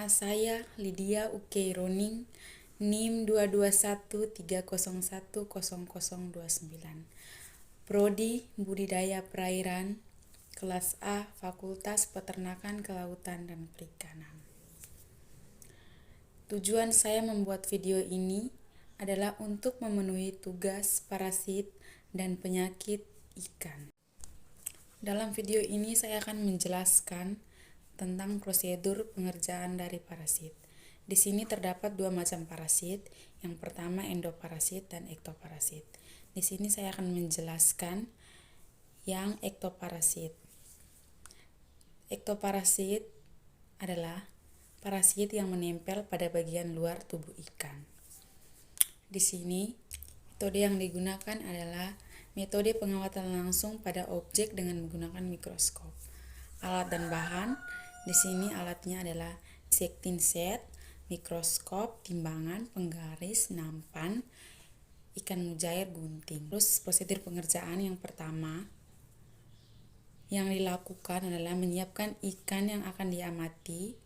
Nama saya Lydia Ukeironing, NIM 22130100029. Prodi Budidaya Perairan, kelas A, Fakultas Peternakan Kelautan dan Perikanan. Tujuan saya membuat video ini adalah untuk memenuhi tugas parasit dan penyakit ikan. Dalam video ini saya akan menjelaskan tentang prosedur pengerjaan dari parasit. Di sini terdapat dua macam parasit. Yang pertama endoparasit dan ektoparasit. Di sini saya akan menjelaskan yang ektoparasit. Ektoparasit adalah parasit yang menempel pada bagian luar tubuh ikan. Di sini metode yang digunakan adalah metode pengamatan langsung pada objek dengan menggunakan mikroskop. Alat dan bahan, di sini alatnya adalah dissecting set, mikroskop, timbangan, penggaris, nampan, ikan mujair, gunting. Terus prosedur pengerjaan yang pertama yang dilakukan adalah menyiapkan ikan yang akan diamati,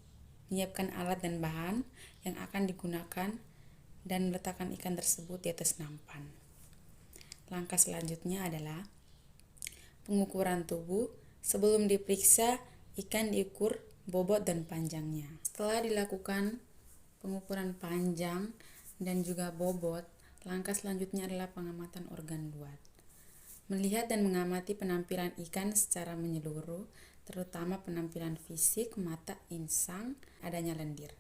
menyiapkan alat dan bahan yang akan digunakan, dan meletakkan ikan tersebut di atas nampan. Langkah selanjutnya adalah pengukuran tubuh. Sebelum diperiksa, ikan diukur bobot dan panjangnya. Setelah dilakukan pengukuran panjang dan juga bobot, langkah selanjutnya adalah pengamatan organ luar. Melihat dan mengamati penampilan ikan secara menyeluruh, terutama penampilan fisik, mata, insang, adanya lendir.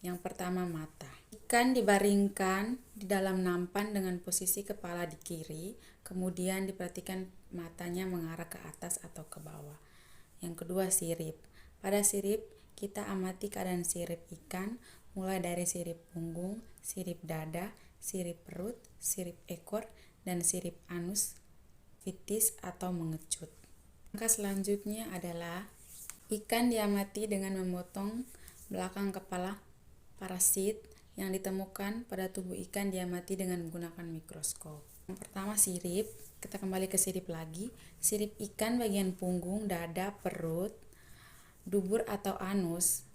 Yang pertama, mata. Ikan dibaringkan di dalam nampan dengan posisi kepala di kiri, kemudian diperhatikan matanya mengarah ke atas atau ke bawah. Yang kedua, sirip. Pada sirip, kita amati keadaan sirip ikan, mulai dari sirip punggung, sirip dada, sirip perut, sirip ekor, dan sirip anus, fitis atau mengecut. Langkah selanjutnya adalah ikan diamati dengan memotong belakang kepala parasit yang ditemukan pada tubuh ikan, diamati dengan menggunakan mikroskop. Yang pertama, sirip. Kita kembali ke sirip lagi. Sirip ikan bagian punggung, dada, perut, dubur atau anus,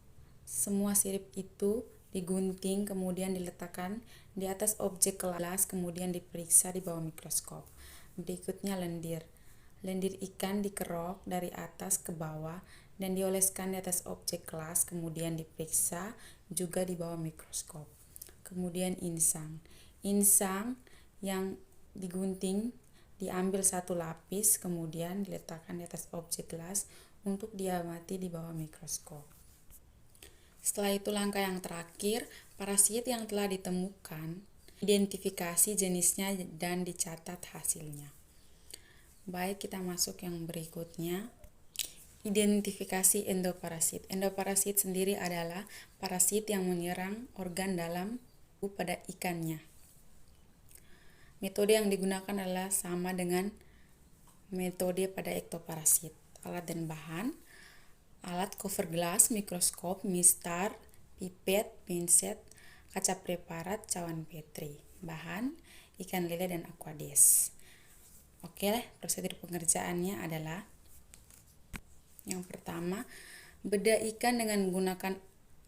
semua sirip itu digunting kemudian diletakkan di atas objek kelas, kemudian diperiksa di bawah mikroskop. Berikutnya, lendir. Lendir ikan dikerok dari atas ke bawah dan dioleskan di atas objek kelas, kemudian diperiksa juga di bawah mikroskop. Kemudian insang. Insang yang digunting diambil satu lapis, kemudian diletakkan di atas objek kelas untuk diamati di bawah mikroskop. Setelah itu, langkah yang terakhir, parasit yang telah ditemukan, identifikasi jenisnya dan dicatat hasilnya. Baik, kita masuk yang berikutnya. Identifikasi endoparasit. Endoparasit sendiri adalah parasit yang menyerang organ dalam pada ikannya. Metode yang digunakan adalah sama dengan metode pada ektoparasit. Alat dan bahan: alat cover glass, mikroskop, mistar, pipet, pinset, kaca preparat, cawan petri. Bahan: ikan lele dan aquades. Oke, prosedur pengerjaannya adalah yang pertama, bedah ikan dengan menggunakan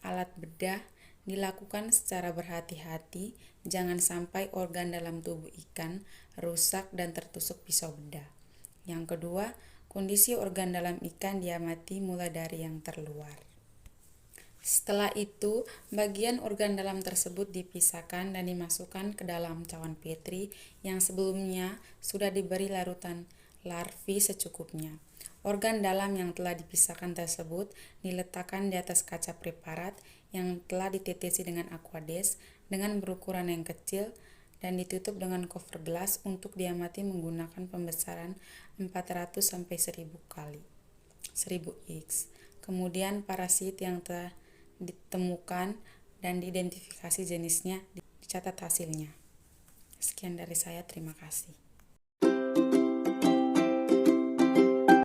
alat bedah dilakukan secara berhati-hati, jangan sampai organ dalam tubuh ikan rusak dan tertusuk pisau bedah. Yang kedua, kondisi organ dalam ikan diamati mulai dari yang terluar. Setelah itu, bagian organ dalam tersebut dipisahkan dan dimasukkan ke dalam cawan petri yang sebelumnya sudah diberi larutan larvi secukupnya. Organ dalam yang telah dipisahkan tersebut diletakkan di atas kaca preparat yang telah ditetesi dengan aquades dengan berukuran yang kecil dan ditutup dengan cover glass untuk diamati menggunakan pembesaran 400 sampai 1000 kali 1000x. Kemudian parasit yang telah ditemukan dan diidentifikasi jenisnya, dicatat hasilnya. Sekian dari saya, terima kasih.